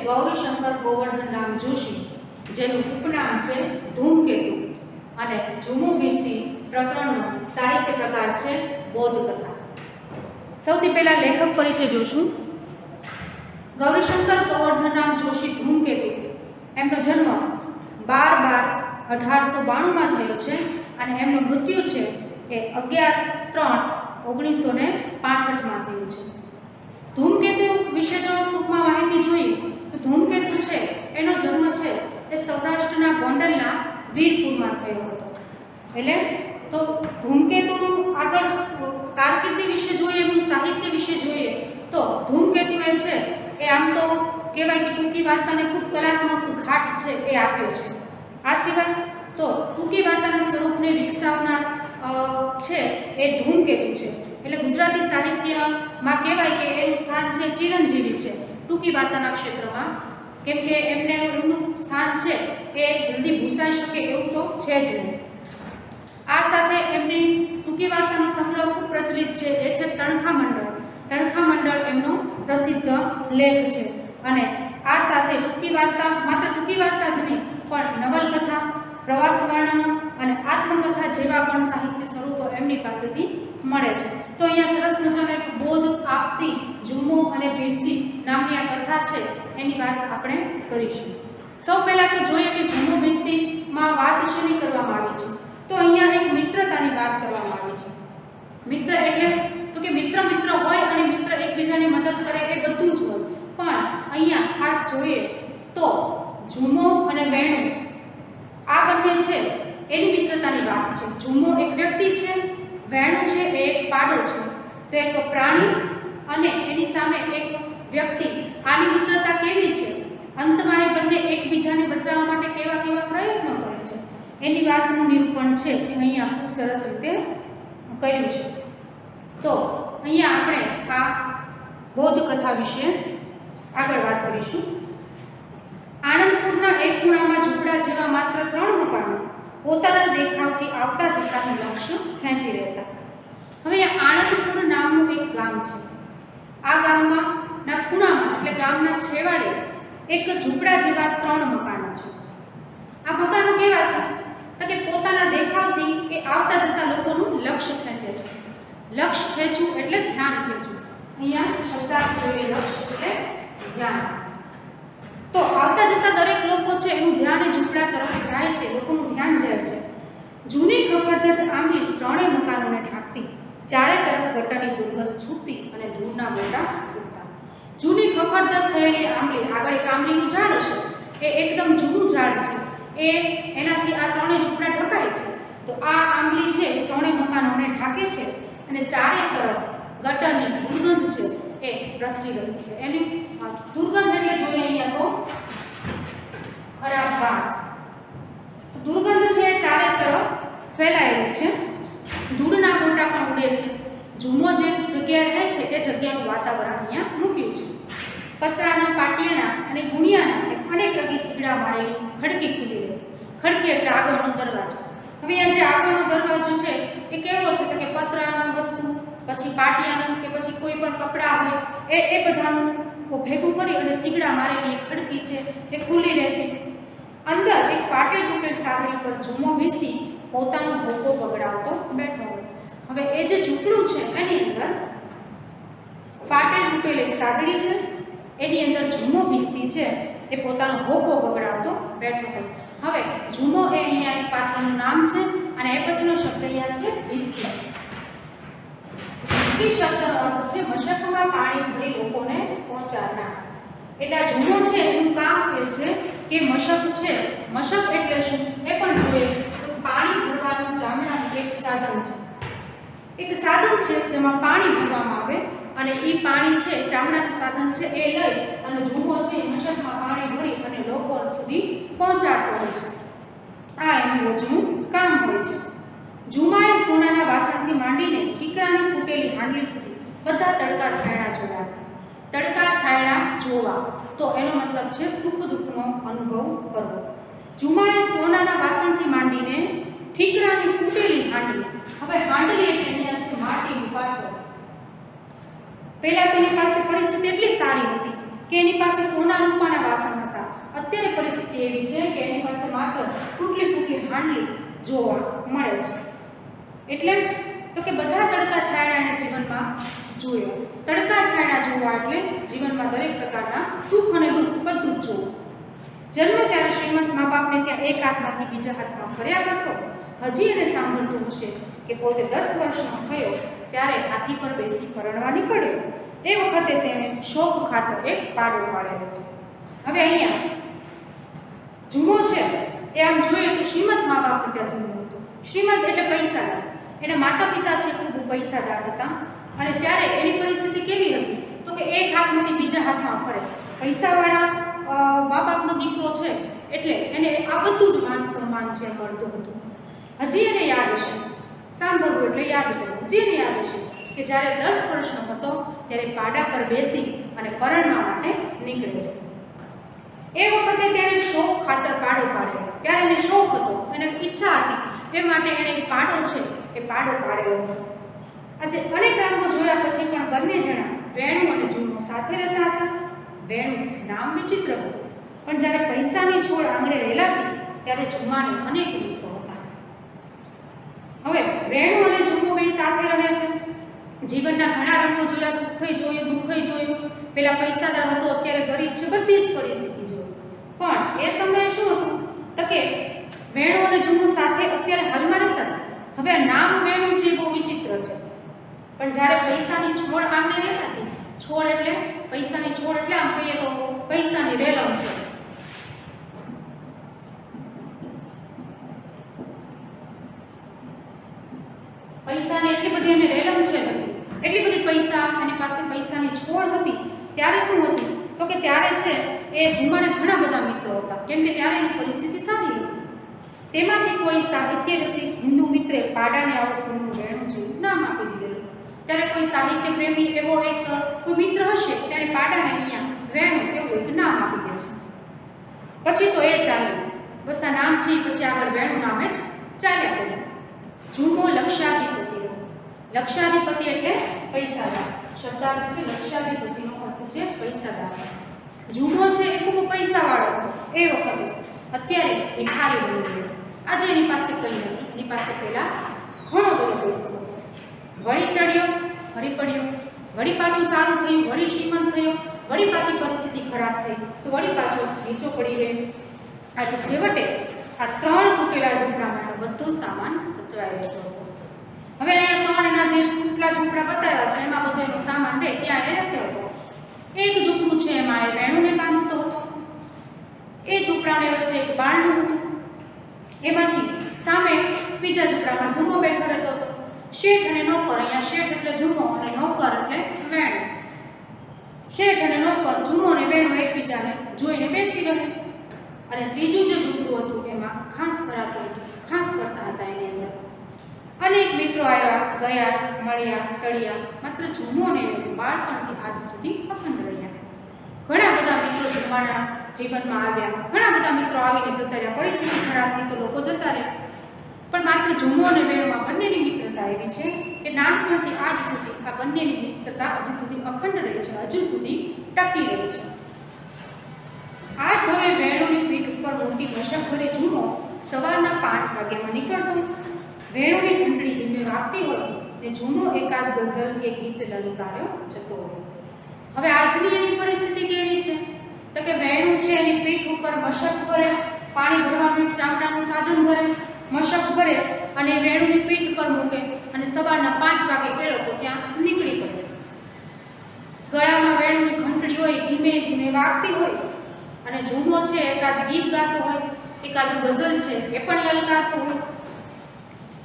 ગૌરીશંકર ગોવર્ધનરામ જોશી, જેનું ઉપનામ છે ધૂમકેતુ, અને ઝુમુ બિસ્તી પ્રકરણનો સાહિત્ય પ્રકાર છે બોધકથા. સૌથી પહેલા લેખક પરિચય જોશું. ગૌરીશંકર ગોવર્ધનરામ જોશી ધૂમકેતુ, એમનો જન્મ 12/12/1892 થયો છે અને એમનું મૃત્યુ છે એ 11/3/1965 થયું છે. ધૂમકેતુ વિશે જો ટૂંકમાં માહિતી જોઈએ તો ધૂમકેતુ છે એનો જન્મ છે એ સૌરાષ્ટ્રના ગોંડલના વીરપુરમાં થયો હતો. એટલે તો ધૂમકેતુનું આગળ કારકિર્દી વિશે જોઈએ, એમનું સાહિત્ય વિશે જોઈએ તો ધૂમકેતુ એ છે એ આમ તો કહેવાય કે ટૂંકી વાર્તાને ખૂબ કલાત્મક ઘાટ છે એ આપ્યો છે. આ સિવાય તો ટૂંકી વાર્તાના સ્વરૂપને વિકસાવનાર છે એ ધૂમકેતુ છે. એટલે ગુજરાતી સાહિત્યમાં કહેવાય કે એનું સ્થાન છે ચિરંજીવી છે ટૂંકી વાર્તાના ક્ષેત્રમાં, કેમ કે એમનું સ્થાન છે એ જલ્દી ભૂસાઈ શકે એવું તો છે જ નહીં. આ સાથે એમની ટૂંકી વાર્તાનો સંગ્રહ ખૂબ પ્રચલિત છે, જે છે તણખા મંડળ. તણખા મંડળ એમનો પ્રસિદ્ધ લેખ છે. અને આ સાથે ટૂંકી વાર્તા, માત્ર ટૂંકી વાર્તા જ નહીં પણ નવલકથા, પ્રવાસ વર્ણનો અને આત્મકથા જેવા પણ સાહિત્ય સ્વરૂપો એમની પાસેથી મળે છે. તો અહીંયા સરસ મજાનો એક બોધ આપતી ઝુમુ અને બિસ્તી નામની આ કથા છે એની વાત આપણે કરીશું. સૌ પહેલાં તો જોઈએ કે ઝુમુ બિસ્તીમાં વાત શેની કરવામાં આવી છે. તો અહીંયા એક મિત્રતાની વાત કરવામાં આવી છે. મિત્ર એટલે તો કે મિત્ર હોય અને મિત્ર એકબીજાને મદદ કરે એ બધું જ હોય, પણ અહીંયા ખાસ જોઈએ તો ઝુમુ અને વેણુ આ બંને છે એની મિત્રતાની વાત છે. ઝુમુ એક વ્યક્તિ છે, વેણુ છે એ એક પાડો છે. તો એક પ્રાણી અને એની સામે એક વ્યક્તિ, આની મિત્રતા કેવી છે, અંતમાં એ બંને એકબીજાને બચાવવા માટે કેવા કેવા પ્રયત્નો કરે છે એની વાતનું નિરૂપણ છે એ અહીંયા ખૂબ સરસ રીતે કર્યું છે. તો અહીંયા આપણે આ બૌદ્ધ કથા વિશે આગળ વાત કરીશું. આણંદપુરના એક ખૂણામાં ઝૂંપડા જેવા માત્ર 3 મકાનો પોતાના દેખાવથી આવતા જતાનું લક્ષ્ય ખેંચી રહેતા. હવે આણંદપુર નામનું એક ગામ છે. આ ગામમાં ના ખૂણામાં એટલે ગામના છેવાડે એક ઝૂંપડા જેવા 3 મકાનો છે. આ મકાનો કેવા છે તો કે પોતાના દેખાવથી એ આવતા જતા લોકોનું લક્ષ્ય ખેંચે છે. લક્ષ્ય ખેંચવું એટલે ધ્યાન ખેંચવું. અહીંયા શબ્દાર્થ જોઈએ, લક્ષ્ય એટલે ધ્યાન. તો આવતા જતા દરેક લોકો છે એનું ધ્યાન એ ઝૂંપડા તરફ જાય છે, લોકોનું ધ્યાન જાય છે. જૂની ખખડધજ આંબલી 3 મકાનોને ઢાંકતી, ચારે તરફ ગટરની દુર્ગંધ છૂટતી અને ધૂળના ગોટા ઉડતા. જૂની ખખડધજ થયેલી આંબલી, આગળ એક આંબલીનું ઝાડ હશે, એ એકદમ જૂનું ઝાડ છે, એનાથી આ 3 ઝૂંપડા ઢકાય છે. તો આ આંબલી છે એ 3 મકાનોને ઢાંકે છે અને ચારે તરફ ગટરની દુર્ગંધ છે એ પ્રસરી રહી છે. એની દુર્ગંધ એટલે જોઈએ અહીંયા તો ખરાબ વાસ. દુર્ગંધ છે ચારે તરફ ફેલાયેલી છે, ધૂળના ગોટા પણ ઉડે છે. ઝુમો જે જગ્યાએ રહે છે એ જગ્યાનું વાતાવરણ અહીંયા મૂક્યું છે. પતરાના, પાટિયાના અને ગુણિયાના અનેક રગી થીગડા મારેલી ખડકી ખુલી રહી. ખડકી એટલે આગળનો દરવાજો. હવે આ જે આગળનો દરવાજો છે એ કેવો છે તો કે પતરાનો વસ્તુ, પછી પાટિયાનું કે પછી કોઈ પણ કપડાં હોય એ બધાનું ભેગું કરી અને થીગડા મારેલી ખડકી છે એ ખુલ્લી રહેતી. અંદર એક ફાટે તૂટેલ સાગરી પર ઝુમો બિસ્તી પોતાનો હોકો બગડાવતો બેઠો હોય. હવે એ જે ઝૂંપડું છે એની અંદર ફાટે તૂટેલ એક સાગરી છે, એની અંદર ઝુમો બિસ્તી છે એ પોતાનો હોકો બગડાવતો બેઠો હોય. હવે ઝુમો એ અહીંયા એક પાત્રનું નામ છે અને એ પછીનો શબ્દ અહીંયા છે બિસ્તી. બિસ્તી શબ્દનો અર્થ છે મશકમાં પાણી ભરી લોકોને પહોંચાડનાર. એટલે ઝુમો છે એનું કામ એ છે કે મશક છે. મશક એટલે શું એ પણ જોઈએ તો પાણી ભરવાનું ચામડાનું એક સાધન છે. એક સાધન છે જેમાં પાણી ભરવામાં આવે અને એ પાણી છે ચામડાનું સાધન છે એ લઈ અને ઝુમો છે મશકમાં પાણી ભરી અને લોકો સુધી પહોંચાડતો હોય છે. આ એનું રોજનું કામ હોય છે. ઝુમાએ સોનાના વાસણથી માંડીને ઠીકરાની ફૂટેલી હાંડલી સુધી બધા તડકા છાયડા જોયા હતા. તડકા છાયડા જોવા તો એનો મતલબ છે સુખ દુઃખનો અનુભવ કરવો. ઝુમાએ સોનાના વાસણથી માંડીને ઠીકરાની ફૂટેલી હાંડલી. હવે હાંડલી એટલે અહીંયા છે માટીનું પાત્ર. પહેલા તેની પાસે પરિસ્થિતિ એટલી સારી હતી કે એની પાસે સોના રૂપાના વાસણ હતા. અત્યારે પરિસ્થિતિ એવી છે કે એની પાસે માત્ર તૂટલી ફૂટલી હાંડલી જોવા મળે છે. એટલે તો કે બધા તડકા છાયડા એને જીવનમાં જોયો. તડકા છાયડા જોવા એટલે જીવનમાં દરેક પ્રકારના સુખ અને દુઃખ બધું જ જોવું. જન્મ ત્યારે શ્રીમંત મા બાપને ત્યાં એક હાથમાંથી બીજા હાથમાં ફર્યા કરતો. હજી એને સાંભળતું હશે કે પોતે 10 વર્ષનો થયો ત્યારે હાથી પર બેસી પરણવા નીકળ્યો. એ વખતે તેને શોખ ખાતર એક પાડો પાડેલો. હવે અહીંયા જૂનો છે એ આમ જોઈએ તો શ્રીમંત મા બાપને ત્યાં જન્મ હતો. શ્રીમંત એટલે પૈસાદાર. એના માતા પિતા છે ખૂબ પૈસાદાર હતા અને ત્યારે એની પરિસ્થિતિ કેવી હતી તો કે એક હાથમાંથી બીજા હાથમાં ફરે. પૈસાવાળા મા બાપનો દીકરો છે એટલે એને આ બધું જ માન સન્માન છે મળતું હતું. હજી એને યાદ હશે, સાંભળવું એટલે યાદ કરવું. હજી એને યાદ હશે કે જ્યારે 10 વર્ષનો હતો ત્યારે પાડા પર બેસી અને પરણવા માટે નીકળે છે. એ વખતે તેણે શોખ ખાતર પાડો પાડેલો. ત્યારે એને શોખ હતો, એને ઈચ્છા હતી, એ માટે એણે એક પાડો છે એ પાડો પાડેલો હતો. આજે અનેક રંગો જોયા પછી પણ બંને જણા વેણુ અને જૂનો સાથે રહેતા હતા. વેણુ નામ વિચિત્ર હતું પણ જ્યારે પૈસાની છોડ આંગળે રેલાતી ત્યારે જુમાને અનેક મિત્રો હતા. હવે વેણુ અને જુમો બે સાથે રહે છે. જીવનના ઘણા રંગો જોયા, સુખય જોયું, દુઃખય જોયું. પેલા પૈસાદાર હતો, અત્યારે ગરીબ છે, બધી જ પરિસ્થિતિ જોઈ. પણ એ સમયે શું હતું તો કે વેણુ અને જુમો સાથે અત્યારે હાલમાં રહેતા. હવે નામ વેણુ છે બહુ વિચિત્ર છે પણ જ્યારે પૈસાની છોડ આંગળે રહેતી, છોડ એટલે પૈસાની છોડ એટલે આમ કહીએ તો પૈસાની રેલમ છે. પૈસાની એટલી બધી એને રેલમ છે હતી, એટલી બધી પૈસા એની પાસે પૈસાની છોડ હતી. ત્યારે શું હતું તો કે ત્યારે છે એ જુમાને ઘણા બધા મિત્રો હતા કેમ કે ત્યારે એની પરિસ્થિતિ સારી હતી. તેમાંથી કોઈ સાહિત્ય રસિક હિન્દુ મિત્રે પાડાને આવું પૂર્ણ વેણુ જેવું નામ આપી દીધેલું. ત્યારે કોઈ સાહિત્ય પ્રેમી એવો એક કોઈ મિત્ર હશે ત્યારે પાડાને અહીંયા વેણુ એવું એક નામ આપી દે છે. પછી તો એ ચાલ્યું, બસ આ નામ છે પછી આગળ વેણુ નામે જ ચાલ્યા કર્યું. જુમો લક્ષાધિપતિ હતો. લક્ષાધિપતિ એટલે પૈસાદાર. શબ્દાર્થ છે લક્ષાધિપતિનો અર્થ છે પૈસાદાર. જુમો છે એ ખૂબ પૈસાવાળો હતો એ વખતે. અત્યારે ભિખારી બની ગયો. આજે એની પાસે કંઈ નથી, એની પાસે પહેલાં ઘણો બધો પૈસો હતો. વળી ચડ્યો, વળી પડ્યો, વળી પાછું સારું થયું, વળી શ્રીમંત થયો, વળી પાછી પરિસ્થિતિ ખરાબ થઈ તો વળી પાછો નીચો પડી ગયો. આજે છેવટે આ 3 તૂટેલા ઝૂંપડામાં બધો સામાન સચવાઈ રહેતો હતો. હવે અહીંયા 3 એના જે તૂટેલા ઝૂંપડા બતાવ્યા છે એમાં બધો એનો સામાન રહે ત્યાં એ રહેતો હતો. એક ઝૂંપડું છે એમાં એ વેણુને બાંધતો હતો. એ ઝૂંપડાને વચ્ચે એક બારણું હતું. એમાંથી સામે બીજા ઝૂંપડામાં જુમો બેઠો રહેતો હતો. શેઠ અને નોકર, અહીંયા શેઠ એટલે જુમો અને નોકર એટલે વેણુ. શેઠ અને નોકર જુમો અને વેણુ એકબીજાને જોઈને બેસી રહે. અને ત્રીજું જે ઝૂંપડું હતું એમાં ખાસ કરાતું હતું, ખાસ કરતા હતા એની અંદર. અનેક મિત્રો આવ્યા ગયા, મળ્યા ટળ્યા, માત્ર જુમો અને વેણુ બાળપણથી આજ સુધી અખંડ રહ્યા. ઘણા બધા મિત્રો જુમાના જીવનમાં આવ્યા, ઘણા બધા મિત્રો આવીને જતા રહ્યા. પરિસ્થિતિ ખરાબ થઈ તો લોકો જતા રહ્યા પણ માત્ર જુમો અને વેણુમાં બંનેની મિત્રતા એવી છે કે નાનપણથી આજ સુધી આ બંનેની મિત્રતા હજી સુધી અખંડ રહી છે, હજુ સુધી ટકી રહી છે. આજ હવે વેણુની પીઠ ઉપર મોટી મશક ભરી જુમો સવારના 5 વાગ્યામાં નીકળતો. વેણુની ઘંટડી ધીમે વાગતી હોય ને જુમો એકાદ ગઝલ કે ગીત લલકાર્યો જતો હોય. હવે આજની એની પરિસ્થિતિ કેવી છે તો કે વેણુ છે એની પીઠ ઉપર મશક ભરે, પાણી ભરવાનું એક ચામડાનું સાધન ભરે, મશક ભરે અને વેણુની પીઠ પર મૂકે અને સવારના 5 વાગે એ લોકો ત્યાં નીકળી પડે. ગળામાં વેણુની ઘંટડી હોય, ધીમે ધીમે વાગતી હોય અને જુમો છે એકાદ ગીત ગાતો હોય, એકાદ ગઝલ છે એ પણ લલકારતો હોય.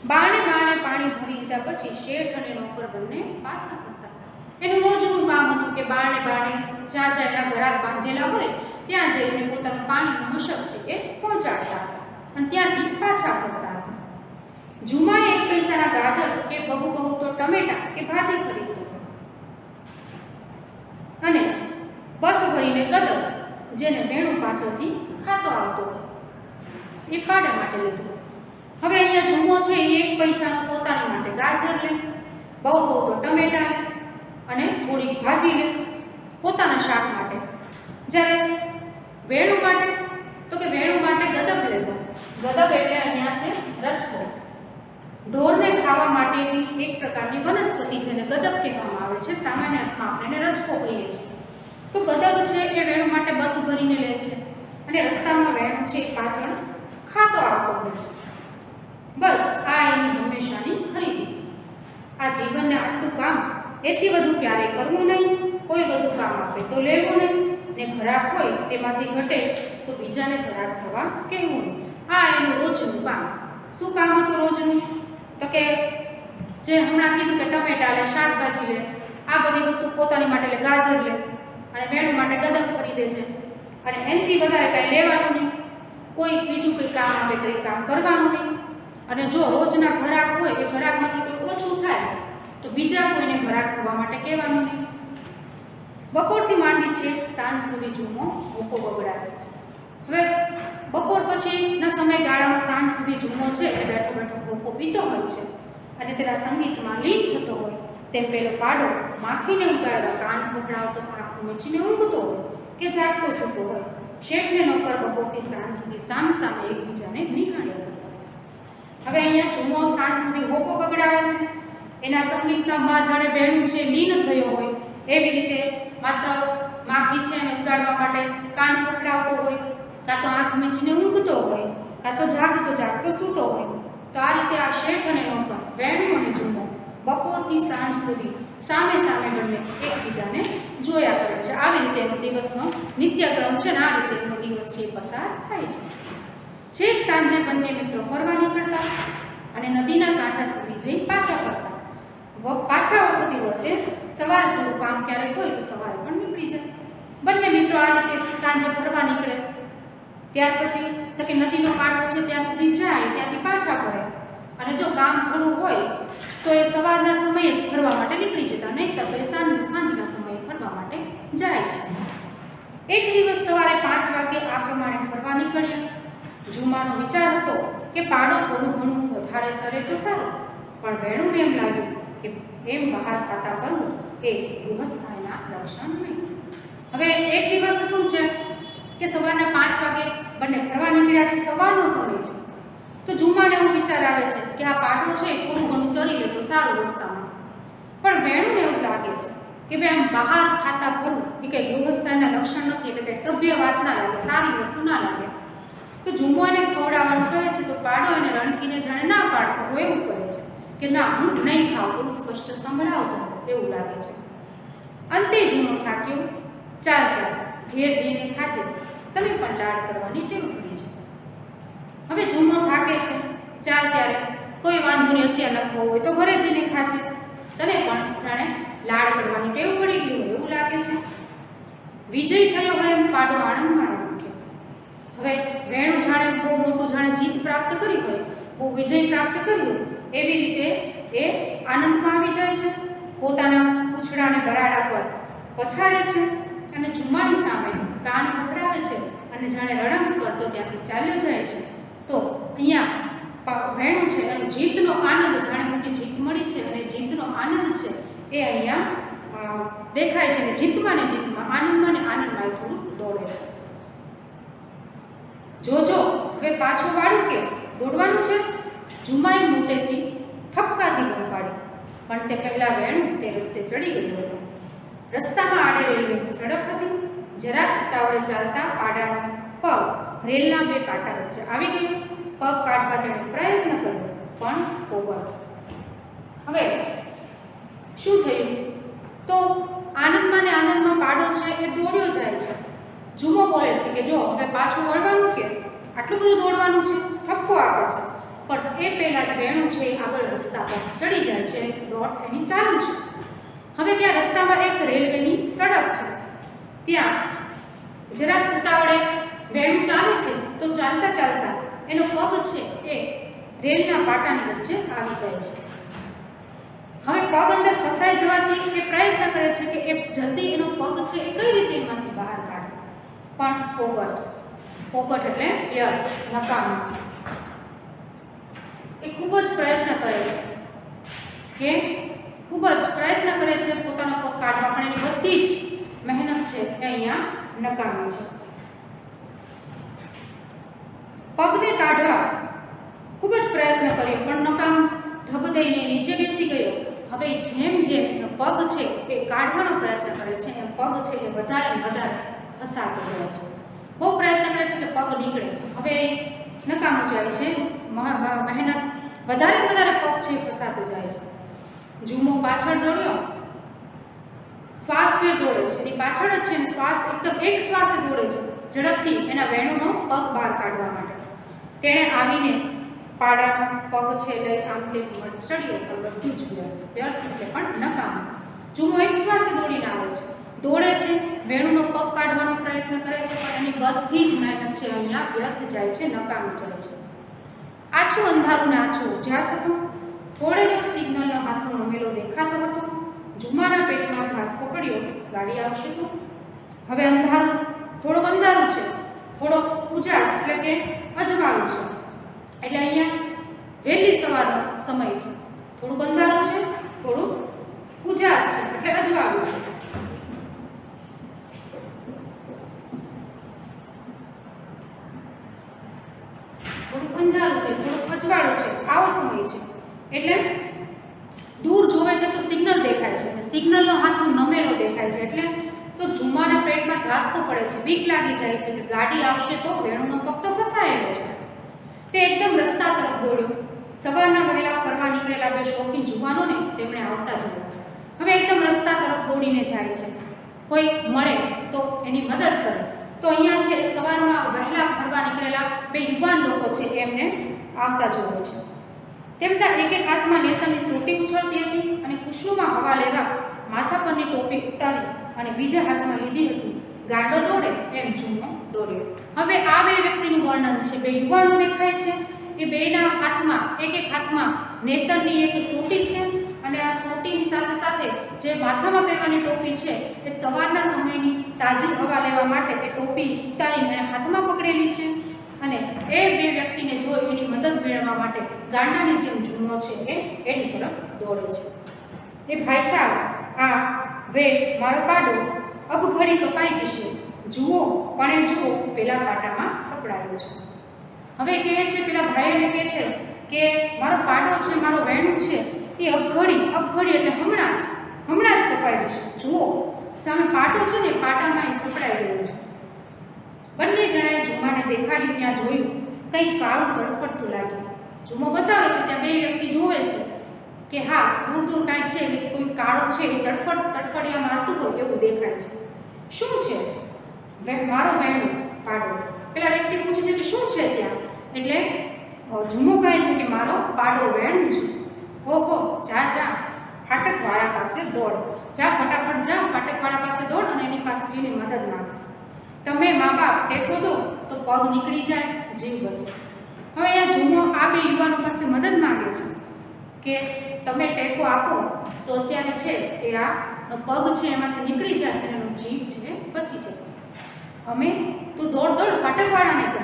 બાણે બાણે પાણી ભરી દીધા પછી શેઠ અને નોકર બંને પાછા ફરતા. એનું રોજનું કામ હતું કે બાણે બાણે જ્યાં જ્યાં એના ઘરાક બાંધેલા હોય ત્યાં જઈને પોતાનું પાણીનું મશક છે એ પહોંચાડતા હતા અને ત્યાંથી પાછા ફરતા હતા. જુમાએ 1 પૈસાના ગાજર કે બહુ તો ટમેટા કે ભાજી ખરીદતો અને પથ ભરીને કદર જેને વેણુ પાછળથી ખાતો આવતો એ પાડા માટે લીધો. હવે અહીંયા જુમો છે એ 1 પૈસાનો પોતાની માટે ગાજર લે, બહુ તો ટમેટા લે અને થોડીક ભાજી લે પોતાના શાક માટે જ્યારે વેણુ માટે તો કે વેણુ માટે ગદબ લેતો. ગદબ એટલે અહીંયા છે રજકો. ઢોરને ખાવા માટેની એક પ્રકારની વનસ્પતિ જેને ગદબ કહેવામાં આવે છે. સામાન્ય અર્થમાં આપણે એને રજકો કહીએ છીએ. તો ગદબ છે એ વેણુ માટે બથ ભરીને લે છે અને રસ્તામાં વેણુ છે એ પાછળ ખાતો આવતો હોય છે. બસ આ એની હંમેશાની ખરીદી. આ જીવનને આટલું કામ એથી વધુ ક્યારેય કરવું નહીં. કોઈ વધુ કામ આપે તો લેવું નહીં ને ઘરાક હોય તેમાંથી ઘટે તો બીજાને ઘરાક થવા કહેવું નહીં. આ એનું રોજનું કામ. શું કામ હતું રોજનું? તો કે જે હમણાં કીધું કે ટમેટા લે, શાકભાજી લે, આ બધી વસ્તુ પોતાની માટે લે, ગાજર લે અને વેણુ માટે ગદબ ખરીદે છે. અને એનાથી વધારે કાંઈ લેવાનું નહીં. કોઈ બીજું કંઈ કામ આપે તો એ કામ કરવાનું નહીં. અને જો રોજના ઘરાક હોય એ ઘરાકમાંથી કોઈ ઓછું થાય તો બીજા કોઈને ઘરાક થવા માટે કહેવાનું નહીં. બપોરથી માંડી છેક સાંજ સુધી જુમો હોકો બગડાવે. હવે બપોર પછીના સમયગાળામાં સાંજ સુધી જુમો છે એ બેઠો બેઠો હોકો પીતો હોય છે અને તેના સંગીતમાં લીન થતો હોય. તેમ પેલો પાડો માખીને ઉગાડવા કાન પકડાવતો આંખ મીચીને ઊંઘતો હોય કે જાગતો સૂતો હોય. શેઠને નોકર બપોરથી સાંજ સુધી સામ સામે એકબીજાને નિહાળ્યા કરતા. હવે અહીંયા જુમો સાંજ સુધી હોકો બગડાવે છે. એના સંગીતના માં જાણે વેણુ છે લીન થયો હોય એવી રીતે માત્ર માખી છે એને ઉડાડવા માટે કાન પકડાવતો હોય, કાં તો આંખ મીચીને ઊંઘતો હોય, કાં તો જાગતો સૂતો હોય. તો આ રીતે આ શેઠ અને નોકર, વેણુ અને જુમો બપોરથી સાંજ સુધી સામે સામે બંને એકબીજાને જોયા કરે છે. આવી રીતે એનો દિવસનો નિત્યક્રમ છે ને આ રીતે એનો દિવસ છે પસાર થાય છે. છેક સાંજે બંને મિત્રો ફરવા નીકળતા અને નદીના કાંઠા સુધી જઈ પાછા ફરતા. પાછા વખતે વખતે સવારે થોડું કામ ક્યારેક હોય તો સવારે પણ નીકળી જાય. બંને મિત્રો આ રીતે સાંજે ફરવા નીકળે. ત્યાર પછી તો કે નદીનો કાંઠો છે ત્યાં સુધી જાય, ત્યાંથી પાછા ફરે. અને જો કામ થોડું હોય તો એ સવારના સમયે જ ફરવા માટે નીકળી જતા, નહીંતર તો એ સાંજના સમયે ફરવા માટે જાય છે. એક દિવસ સવારે 5 વાગે આ પ્રમાણે ફરવા નીકળ્યા. જુમાનો વિચાર હતો કે પાડો થોડું ઘણું વધારે ચરે તો સારું, પણ વેણુને એમ લાગ્યું કે એમ બહાર ખાતા ફરવું એ ગૃહસ્થાના લક્ષણ નહીં. હવે એક દિવસ શું છે કે સવારના 5 વાગે બંને ફરવા નીકળ્યા છે, સવારનો સમય છે. તો જુમાને એવું વિચાર આવે છે કે આ પાડો છે થોડું ઘણું ચરી લે તો સારું રસ્તામાં. પણ વેણુને એવું લાગે છે કે ભાઈ આમ બહાર ખાતા ફરવું એ કંઈ ગૃહસ્થાના લક્ષણ નથી, એટલે કંઈ સભ્ય વાત ના લાગે, સારી વસ્તુ ના લાગે. તો જુમો એને ખવડાવવાનું કહે છે તો પાડો એને રણકીને જાણે ના પાડતો હોય એવું કરે છે કે ના હું નહીં ખાઉં, એવું સ્પષ્ટ સંભળાવતો એવું લાગે છે. અંતે જુમો થાક્યો, ચાલ ત્યારે ઘેર જઈને ખાજે, તમે પણ લાડ કરવાની ટેવ પડી છે. હવે જુમો થાકે છે, ચાલ ત્યારે કોઈ વાંધો નહીં, અત્યારે ન ખાવું હોય તો ઘરે જઈને ખાજે, તને પણ જાણે લાડ કરવાની ટેવ પડી ગઈ હોય એવું લાગે છે. વિજય થયો હોય એમ પાડો આનંદમાં ઉઠ્યો. હવે વેણુ જાણે બહુ મોટું જાણે જીત પ્રાપ્ત કરી હોય, બહુ વિજય પ્રાપ્ત કર્યું એવી રીતે એ આનંદમાં આવી જાય છે. પોતાના પૂંછડાને બરાડા પર પછાડે છે અને જુમાની સામે કાન પકડાવે છે અને જાણે રડંગ કરતો ત્યાંથી ચાલ્યો જાય છે. તો અહીંયા વેણુ છે એનો જીતનો આનંદ, જાણે મોટી જીત મળી છે અને જીતનો આનંદ છે એ અહીંયા દેખાય છે. અને જીતમાં ને જીતમાં, આનંદમાં ને આનંદમાં એ થોડું દોડે છે. જોજો હવે પાછું વાળું કે દોડવાનું છે, જુમાએ મોટેથી ઠપકાથી બૂમ પાડી. પણ તે પહેલાં વેણુ તે રસ્તે ચડી ગયો હતો. રસ્તામાં આડે રેલવેની સડક હતી. જરાક ઉતાવળે ચાલતા પાડાનો પગ રેલના 2 પાટા વચ્ચે આવી ગયો. પગ કાઢવા તેણે પ્રયત્ન કર્યો પણ ફોગટ. હવે શું થયું? તો આનંદમાં ને આનંદમાં પાડો છે એ દોડ્યો જાય છે. જુમો બોલે છે કે જો હવે પાછું વળવાનું કે આટલું બધું દોડવાનું છે, ઠપકો આપે છે. પણ એ પહેલાં જ વેણુ છે આગળ રસ્તા પર ચડી જાય છે, દોડ એની ચાલુ છે. હવે ત્યાં રસ્તામાં એક રેલવેની સડક છે. ત્યાં જરાક ઉતાવળે વેણુ ચાલે છે તો ચાલતા ચાલતા એનો પગ છે એ રેલના પાટાની વચ્ચે આવી જાય છે. હવે પગ અંદર ફસાઈ જવાથી એ પ્રયત્ન કરે છે કે એ જલ્દી એનો પગ છે એ કઈ રીતે એમાંથી બહાર કાઢે, પણ ફોગટ એટલે વ્યર્થ, નકામું. એ ખૂબ જ પ્રયત્ન કરે છે પોતાનો પગ કાઢવા, પણ એની બધી જ મહેનત છે એ અહીંયા નકામી છે. પગને કાઢવા ખૂબ જ પ્રયત્ન કર્યો પણ નકામ ધબધઈને નીચે બેસી ગયો. હવે જેમ જેમ એનો પગ છે એ કાઢવાનો પ્રયત્ન કરે છે એમ પગ છે એ વધારે ને વધારે ફસાતો જાય છે. બહુ પ્રયત્ન કરે છે કે પગ નીકળે. હવે નકામું જાય છે. મહેનત વધારે ને વધારે પગ છે એ ફસાતો જાય છે. જુમો પાછળ દોડ્યો, શ્વાસ ફેર દોડે છે એની પાછળ જ છે ને શ્વાસ એકદમ એક શ્વાસે દોડે છે ઝડપથી એના વેણુનો પગ બહાર કાઢવા માટે. તેણે આવીને પાડાનો પગ છે લઈ આમ તેમ ચડ્યો પણ બધું જ વ્યર્થ એટલે પણ નકામું. જુમો એક શ્વાસે દોડીને આવે છે, દોડે છે, વેણુનો પગ કાઢવાનો પ્રયત્ન કરે છે પણ એની બધી જ મહેનત છે અહીંયા વ્યર્થ જાય છે, નકામી જાય છે. આછું અંધારું ને આછું ઉજાસ હતું. થોડે દૂર સિગ્નલનો હાથો નમેલો દેખાતો હતો. જુમાના પેટમાં ઘાસકો પડ્યો, ગાડી આવશે તો. હવે અંધારું, થોડુંક અંધારું છે, થોડોક ઉજાસ એટલે કે અજવાળું છે. એટલે અહીંયા વહેલી સવારનો સમય છે. થોડુંક અંધારું છે, થોડુંક ઉજાસ છે એટલે અજવાળું છે. થોડુંક અંધારું છે, થોડુંક અજવાળું છે, આવો સમય છે. એટલે દૂર જોવે છે તો સિગ્નલ દેખાય છે અને સિગ્નલનો હાથો નમેલો દેખાય છે. એટલે તો જુમાના પેટમાં ધ્રાસકો પડે છે, બીક લાગી જાય છે કે ગાડી આવશે તો વેણુનો પગ તો ફસાયેલો છે. તે એકદમ રસ્તા તરફ દોડ્યો. સવારના વહેલા ફરવા નીકળેલા બે શોખીન જુવાનોને તેમણે આવતા જોયા. હવે એકદમ રસ્તા તરફ દોડીને જાય છે. કોઈ મળે તો એની મદદ કરે. તો અહીંયા છે સવારમાં વહેલા ફરવા નીકળેલા બે યુવાન લોકો છે એમને આવતા જોવે છે. તેમના એક એક હાથમાં નેતરની સોટી ઉછળતી હતી અને ખુશનુમાં હવા લેવા માથા પરની ટોપી ઉતારી અને બીજા હાથમાં લીધી હતી. ગાંડો દોડે એમ જુમો દોડ્યો. હવે આ બે વ્યક્તિનું વર્ણન છે. બે યુવાનો દેખાય છે. એ બેના હાથમાં એક હાથમાં નેતરની એક સોટી છે અને આ સોટીની સાથે સાથે જે માથામાં પહેરવાની ટોપી છે એ સવારના સમયની તાજી હવા લેવા માટે એ ટોપી ઉતારીને એને હાથમાં પકડેલી છે. અને એ બે વ્યક્તિને જોઈ એની મદદ મેળવવા માટે ગાંડાની જેમ જુમો છે એ એની તરફ દોડે છે. એ ભાઈ સાહેબ, આ વે મારો પાડો અબ ઘડી કપાઈ જશે, જુઓ પણ જુઓ પેલા પાટામાં સપડાયો છે. હવે કહે છે પેલા ભાઈને કહે છે કે મારો પાડો છે, મારો વેણું છે એ અબઘડી એટલે હમણાં જ કપાઈ જશે. જુઓ સામે પાટો છે ને પાટામાં એ સપડાઈ ગયો છે. બંને જણાએ જુમાને દેખાડી ત્યાં જોયું. કંઈક કાળું તડફડતું લાગ્યું. જુમો બતાવે છે ત્યાં બે વ્યક્તિ જોવે છે કે હા દૂર કાંઈક છે એટલે કોઈ કાળો છે એ તડફડિયા મારતું હોય એવું દેખાય છે. શું છે? મારો વેણું પાડો. પેલા વ્યક્તિ પૂછે છે કે શું છે ત્યાં? એટલે જુમો કહે છે કે મારો પાડો વેણું છે. ઓહો, જા ફાટકવાળા પાસે દોડ, જા ફટાફટ જા ફાટકવાળા પાસે દોડ અને એની પાસે જઈને મદદ માંગ. તમે મા બાપ ટેકો દો તો પગ નીકળી જાય, જીવ બચે. હવે અહીંયા જુમો આ બે યુવાનો પાસે મદદ માંગે છે કે તમે ટેકો આપો તો અત્યારે છે એ આ પગ છે એમાંથી નીકળી જાય અને એનો જીવ છે બચી જાય. અમે તું દોડ ફાટકવાળાને કહે.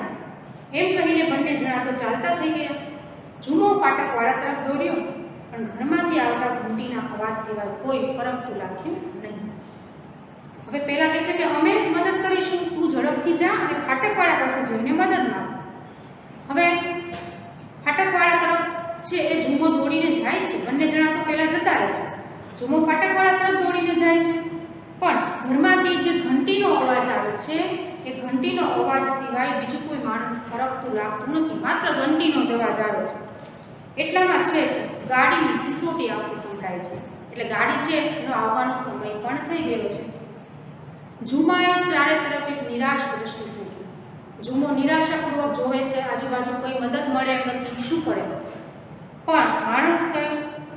એમ કહીને બંને જણા તો ચાલતા થઈ ગયા. જુમો ફાટકવાળા તરફ દોડ્યો પણ ઘરમાંથી આવતા ઘંટીના અવાજ સિવાય કોઈ ફરક તો લાગ્યું નહીં. હવે પહેલાં કહે છે કે અમે મદદ કરીશું, તું ઝડપથી જા અને ફાટકવાળા પાસે જઈને મદદ માંગ. હવે ફાટકવાળા તરફ છે એ જુમો દોડીને જાય છે. બંને જણા તો પહેલાં જતા રહે છે. જુમો ફાટકવાળા તરફ દોડીને જાય છે પણ ઘરમાંથી જે ઘંટીનો અવાજ આવે છે એ ઘંટીનો અવાજ સિવાય બીજું કોઈ માણસ ફરકતું લાગતું નથી. માત્ર ઘંટીનો જ અવાજ આવે છે. એટલામાં છે ગાડીની સિસોટી આવતી સંભળાય છે. એટલે ગાડી છે એનો આવવાનો સમય પણ થઈ ગયો છે. જુમાએ ચારે તરફ એક નિરાશ દ્રષ્ટિ ફેંકી. જુમો નિરાશાપૂર્વક જોવે છે. આજુબાજુ કોઈ મદદ મળે એમ નથી. શું કરે? પણ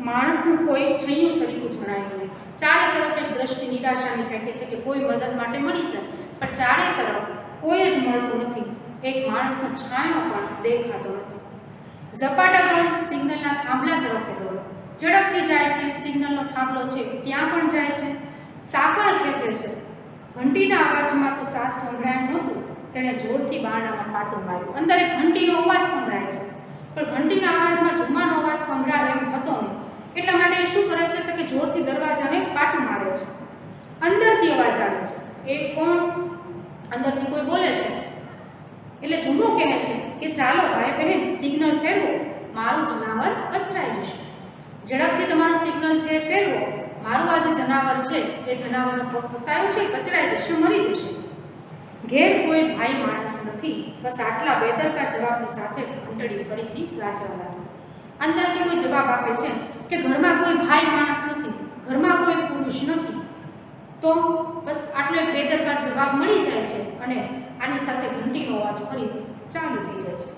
માણસનું કોઈ છૈયું સરીકું જણાયું નહીં. ચારે તરફ એક દ્રષ્ટિ નિરાશાની ફેંકે છે કે કોઈ મદદ માટે મળી જાય પણ ચારે તરફ કોઈ જ મળતું નથી. એક માણસનો છાંયો પણ દેખાતો નથી. ઝપાટાબંધ સિગ્નલના થાંભલા તરફે દોડો. ઝડપથી જાય છે. સિગ્નલનો થાંભલો છે ત્યાં પણ જાય છે. સાંકળ ખેંચે છે. ઘંટીના અવાજમાં તો સાથ સંભળાયું નહોતું. તેણે જોરથી બારણામાં પાટું માર્યું. અંદર એક ઘંટીનો અવાજ સંભળાય છે પણ ઘંટીના અવાજમાં જુમાનો અવાજ સંભળાય એમ હતો નહીં. એટલા માટે એ શું કરે છે તો કે જોરથી દરવાજાને પાટું મારે છે. અંદરથી અવાજ આવે છે. એ કોણ? અંદરથી કોઈ બોલે છે એટલે ઝુમો કહે છે કે ચાલો ભાઈ બહેન સિગ્નલ ફેરવો, મારું જનાવર કચરાઈ જશે. ઝડપથી તમારું સિગ્નલ છે ફેરવો, મારું આ જે જનાવર છે એ જનાવરનો પગ ફસાયો છે, કચરાઈ જશે, મરી જશે. ઘેર કોઈ ભાઈ માણસ નથી. બસ આટલા બેદરકાર જવાબની સાથે ઘંટડી ફરીથી ગાજવા લાગી. અંદરથી કોઈ જવાબ આપે છે કે ઘરમાં કોઈ ભાઈ માણસ નથી, ઘરમાં કોઈ પુરુષ નથી. તો બસ આટલો એક બેદરકાર જવાબ મળી જાય છે અને આની સાથે ઘંટીનો અવાજ ફરી ચાલુ થઈ જાય છે.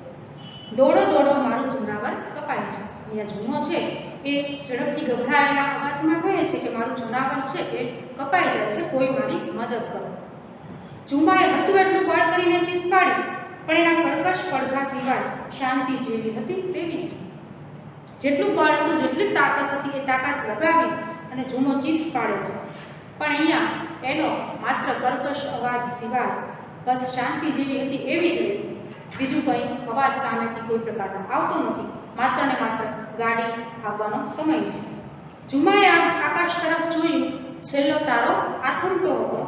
દોડો દોડો, મારું જનાવર કપાય છે. અહીંયા ઝુમો છે એ ઝડપથી ગભરાયેલા અવાજમાં કહે છે કે મારું જનાવર છે એ કપાઈ જાય છે, કોઈ મારી મદદ કરો. ઝુમાએ હતું એટલું બળ કરીને ચીસ પાડી, પણ એના કર્કશ પડઘા સિવાય શાંતિ જેવી હતી તેવી જ. જેટલું બળ હતું, જેટલી તાકાત હતી એ તાકાત લગાવી અને ઝુમો ચીસ પાડે છે, પણ અહીંયા એનો માત્ર કર્કશ અવાજ સિવાય બસ શાંતિ જેવી હતી એવી જ રહી. બીજું કંઈ અવાજ સામેથી કોઈ પ્રકારનો આવતો નથી. માત્ર ને માત્ર ગાડી આવવાનો સમય છે. ઝુમાએ આકાશ તરફ જોયું. છેલ્લો તારો આથમતો હતો.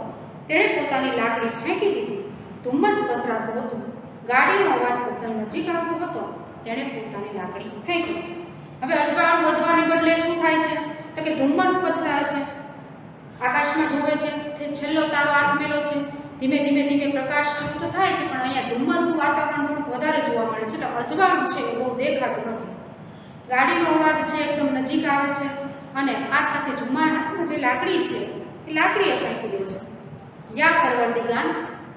તેણે પોતાની લાકડી ફેંકી દીધી. ધુમ્મસ પથરાતું હતું. ગાડીનો અવાજ તદ્દન નજીક આવતો હતો. તેણે પોતાની લાકડી ફેંકી. હવે અજવાળું વધવાને બદલે શું થાય છે તો કે ધુમ્મસ પથરાય છે. આકાશમાં જોવે છે તે છેલ્લો તારો આથમેલો છે. ધીમે ધીમે ધીમે પ્રકાશ જેવું તો થાય છે, પણ અહીંયા ધુમ્મસનું વાતાવરણ થોડુંક વધારે જોવા મળે છે, એટલે અજવાળું છે એ બહુ દેખાતું નથી. ગાડીનો અવાજ છે એકદમ નજીક આવે છે અને આ સાથે ઝુમાના જે લાકડી છે એ લાકડીએ ફેંકી દે છે. યા પરવરદિગાર,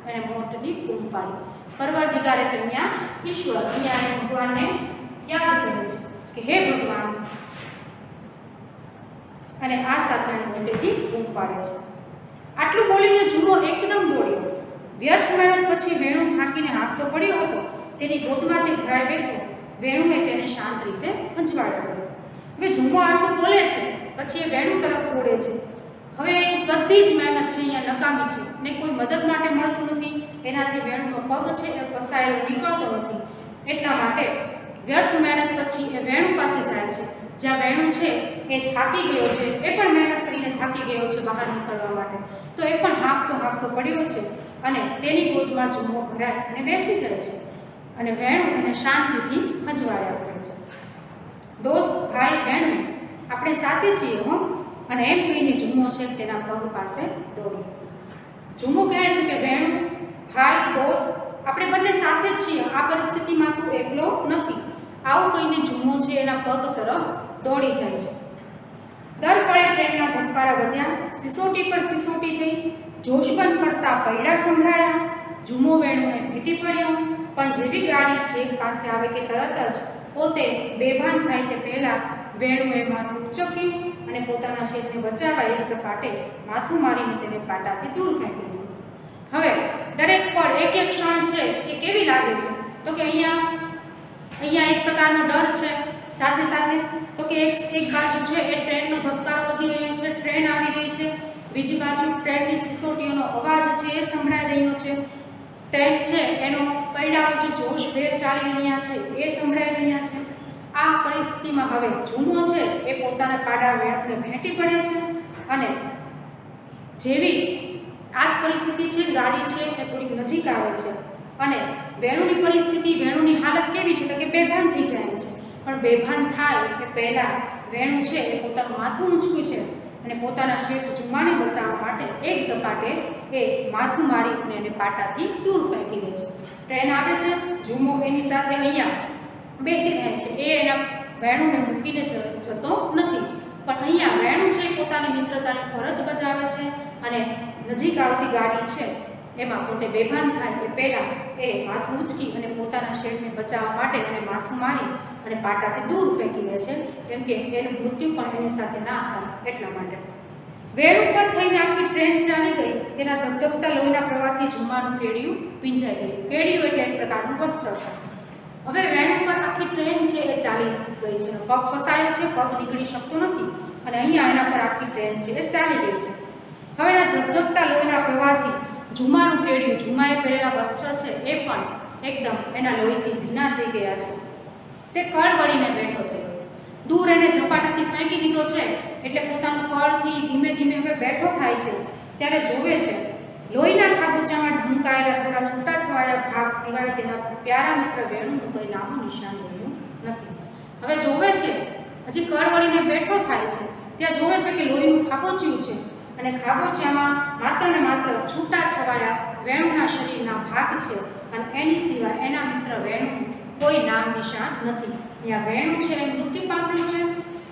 એને મોટની બૂમ પાડી. પરવરદિગાર એટલે અહીંયા ઈશ્વર, અહીંયા એને ભગવાનને યાદ કરે છે કે હે ભગવાન, અને આ સાથે મોટેથી બૂમ પાડે છે. આટલું બોલીને ઝુમો એકદમ દોડ્યો. વ્યર્થ મહેનત પછી વેણુ થાકીને હાંફતો પડ્યો હતો. તેની ગોદમાં તે ભરાઈ બેઠો. વેણુએ તેને શાંત રીતે ખંજવાળ્યો. હવે ઝુમો આટલું બોલે છે પછી એ વેણુ તરફ દોડે છે. હવે બધી જ મહેનત છે અહીંયા નકામી છે ને કોઈ મદદ માટે મળતું નથી. એનાથી વેણુનો પગ છે એ ફસાયેલો નીકળતો નથી. એટલા માટે વ્યર્થ મહેનત પછી એ વેણુ પાસે જાય છે. જ્યાં વેણુ છે એ થાકી ગયો છે, એ પણ મહેનત કરીને થાકી ગયો છે બહાર નીકળવા માટે. તો એ પણ હાંફતો પડ્યો છે અને તેની ગોદમાં ઝુમો ભરાય અને બેસી જાય છે અને વેણુ એને શાંતિથી ખંજવાળ્યા કરે છે. દોસ્ત, ભાઈ, વેણુ, આપણે સાથે છીએ હો. અને એમ કહીને ઝુમો છે તેના પગ પાસે દોડ્યો. ઝુમો કહે છે કે વેણુ, ભાઈ, દોસ્ત, આપણે બંને સાથે જ છીએ. આ પરિસ્થિતિમાં તું એકલો નથી. આવું કહીને ઝુમો છે એના પગ તરફ દોડી જાય છે. દર પળે ટ્રેનના ધબકારા વધ્યા. સિસોટી પર સિસોટી થઈ. જોશબન ફરતા પૈડા સંભળાયા. ઝુમો વેણુને ભેટી પડ્યો, પણ જેવી ગાડી છેક પાસે આવે કે તરત જ પોતે બેભાન થાય તે પહેલાં વેણુએ માથું ઉચક્યું અને પોતાના શેરને બચાવવા એક સપાટે માથું મારીને તેને પાટાથી દૂર ફેંકી દીધું. હવે દરેક પળ એક એક ક્ષણ છે એ કેવી લાગે છે તો કે અહીંયા એક પ્રકારનો ડર છે. સાથે સાથે તો કે એક બાજુ છે એ ટ્રેનનો ધબકારો વધી રહ્યો છે, ટ્રેન આવી રહી છે. બીજી બાજુ ટ્રેનની સિસોટીઓનો અવાજ છે એ સંભળાઈ રહ્યો છે. ટ્રેન છે એનો પૈડાઓ જે જોશભેર ચાલી રહ્યા છે એ સંભળાઈ રહ્યા છે. આ પરિસ્થિતિમાં હવે ઝુમો છે એ પોતાના પાડા વેણુને ભેટી પડે છે અને જેવી આ જ પરિસ્થિતિ છે, ગાડી છે એ થોડીક નજીક આવે છે અને વેણુની પરિસ્થિતિ, વેણુની હાલત કેવી છે તો કે બેભાન થઈ જાય છે. પણ બેભાન થાય એ પહેલાં વેણુ છે એ પોતાનું માથું ઊંચક્યું છે અને પોતાના શેઠ ઝુમાને બચાવવા માટે એક ઝપાટે એ માથું મારી અને એને પાટાથી દૂર ફેંકી દે છે. ટ્રેન આવે છે, ઝુમો એની સાથે અહીંયા બેસી રહે છે. એ એના વેણુને મૂકીને જતો નથી, પણ અહીંયા વેણુ છે પોતાની મિત્રતાની ફરજ બજાવે છે અને નજીક આવતી ગાડી છે એમાં પોતે બેભાન થાય એ પહેલાં એ માથું ઉંચકી અને પોતાના શેઠને બચાવવા માટે એને માથું મારી અને પાટાથી દૂર ફેંકી દે છે, કેમ કે એનું મૃત્યુ પણ એની સાથે ના થાય એટલા માટે. વેણ ઉપર થઈને આખી ટ્રેન ચાલી ગઈ. તેના ધગધગતા લોહીના પ્રવાહથી ઝુમાનું કેડિયું પીંજાઈ ગયું. કેડિયું એટલે એક પ્રકારનું વસ્ત્ર છે. હવે વેણ ઉપર આખી ટ્રેન છે એ ચાલી ગઈ છે. પગ ફસાયો છે, પગ નીકળી શકતો નથી અને અહીંયા એના પર આખી ટ્રેન છે એ ચાલી ગઈ છે. હવે એના ધગધગતા લોહીના પ્રવાહથી ઝુમાનું કેડિયું, ઝુમાએ પહેરેલા વસ્ત્ર છે એ પણ એકદમ એના લોહીથી ભીના થઈ ગયા છે. તે કળ વળીને બેઠો થયો. દૂર એને ઝપાટાથી ફેંકી દીધો છે એટલે પોતાનું કળથી ધીમે ધીમે હવે બેઠો થાય છે. ત્યારે જોવે છે લોહીના ખાબોચામાં ઢંકાયેલા થોડા છૂટાછવાયા ભાગ સિવાય તેના પ્યારા મિત્ર વેણુનું કોઈ નામું નિશાન રહ્યું નથી. હવે જોવે છે, હજી કળ વળીને બેઠો થાય છે ત્યાં જોવે છે કે લોહીનું ખાબોચિયું છે અને ખાબોચિયામાં માત્ર ને માત્ર છૂટાછવાયા વેણુના શરીરના ભાગ છે અને એની સિવાય એના મિત્ર વેણુનું કોઈ નામ નિશાન નથી. અહીંયા વેણુ છે એ મૃત્યુ પામ્યું છે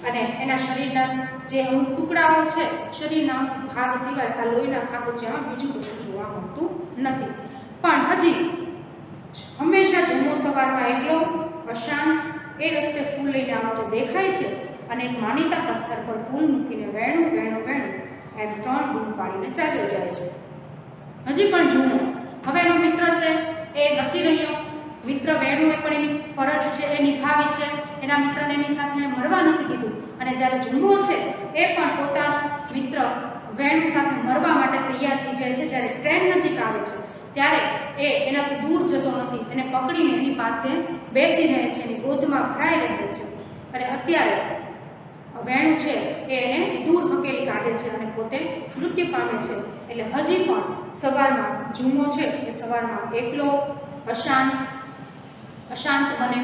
અને એના શરીરના જે અમુક ટુકડાઓ છે, શરીરના ભાગ સિવાય આ લોહીના ખાબોચિયામાં બીજું કશું જોવા મળતું નથી. પણ હજી હંમેશા જમ્મુ સવારમાં એકલો અશાંત એ રસ્તે ફૂલ લઈને આવતો દેખાય છે અને એક માનીતા પથ્થર પર ફૂલ મૂકીને વેણુ વેણુ વેણુ એમ 3 બૂમ પાડીને ચાલ્યો જાય છે. હજી પણ જુઓ, હવે એનો મિત્ર છે એ નથી રહ્યો. મિત્ર વેણુએ પણ એની ફરજ છે એ નિભાવી છે, એના મિત્રને એની સાથે મરવા નથી દીધું અને જ્યારે જુમ્મો છે એ પણ પોતાનો મિત્ર વેણુ સાથે મરવા માટે તૈયાર થઈ જાય છે. જ્યારે ટ્રેન નજીક આવે છે ત્યારે એ એનાથી દૂર જતો નથી, એને પકડીને એની પાસે બેસી રહે છે, એની ગોદમાં ભરાઈ રહે છે અને અત્યારે વેણુ છે એ એને દૂર હકેલી કાઢે છે અને પોતે મૃત્યુ પામે છે. એટલે હજી પણ સવારમાં જુમ્મો છે એ સવારમાં એકલો અશાંત બને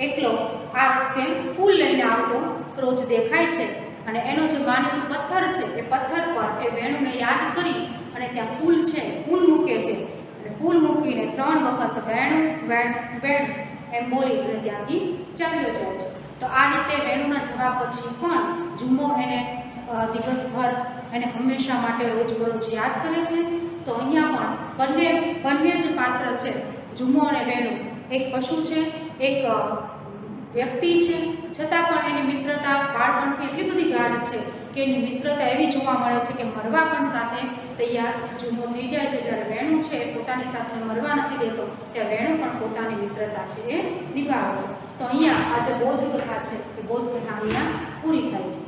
એકલો આ રસ્તે ફૂલ લઈને આવતો રોજ દેખાય છે અને એનો જે માનીતું પથ્થર છે એ પથ્થર પર એ વેણુને યાદ કરી અને ત્યાં ફૂલ છે, ફૂલ મૂકે છે અને ફૂલ મૂકીને 3 વખત વેણુ વેણુ વેણુ એમ બોલી અને ત્યાંથી ચાલ્યો જાય છે. તો આ રીતે વેણુના જવાબ પછી પણ જુમ્મો એને દિવસભર એને હંમેશા માટે રોજબરોજ યાદ કરે છે. તો અહીંયા પણ બંને જ પાત્ર છે, જુમ્મો અને વેણુ, એક પશુ છે, એક વ્યક્તિ છે, છતાં પણ એની મિત્રતા બાળપણથી એટલી બધી ગાઢ છે કે એની મિત્રતા એવી જોવા મળે છે કે મરવા પણ સાથે તૈયાર જુમ્મો થઈ જાય છે. જ્યારે વેણુ છે એ પોતાની સાથે મરવા નથી દેતો, ત્યારે વેણુ પણ પોતાની મિત્રતા છે એ નિભાવે છે. તો અહીંયા આ જે બોધ કથા છે એ બોધ કથા અહીંયા પૂરી થાય છે.